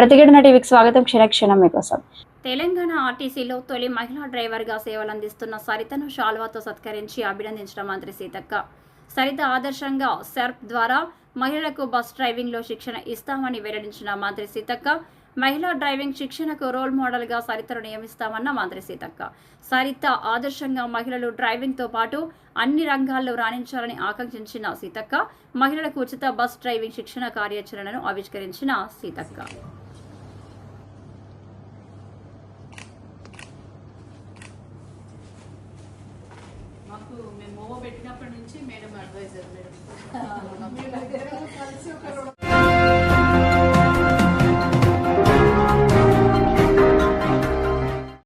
ప్రతిఘటన టీవీకి స్వాగతం. క్షణక్షణం మీకోసం. తెలంగాణ ఆర్టీసీలో తొలి మహిళా డ్రైవర్గా సేవలందిస్తున్న సరితను శాల్వాతో సత్కరించి అభినందించిన మంత్రి సీతక్క. సరిత ఆదర్శంగా సెర్ప్ ద్వారా మహిళలకు బస్ డ్రైవింగ్లో శిక్షణ ఇస్తామని వెల్లడించిన మంత్రి సీతక్క, మహిళా డ్రైవింగ్ శిక్షణకు రోల్ మోడల్గా సరితను నియమిస్తామన్న మంత్రి సీతక్క. సరిత ఆదర్శంగా మహిళలు డ్రైవింగ్తో పాటు అన్ని రంగాల్లో రాణించాలని ఆకాంక్షించిన సీతక్క, మహిళలకు ఉచిత బస్ డ్రైవింగ్ శిక్షణ కార్యాచరణను ఆవిష్కరించిన సీతక్క. మాకు మేము మోమో పెట్టినప్పటి నుంచి మేడం అడ్వైజర్ మేడం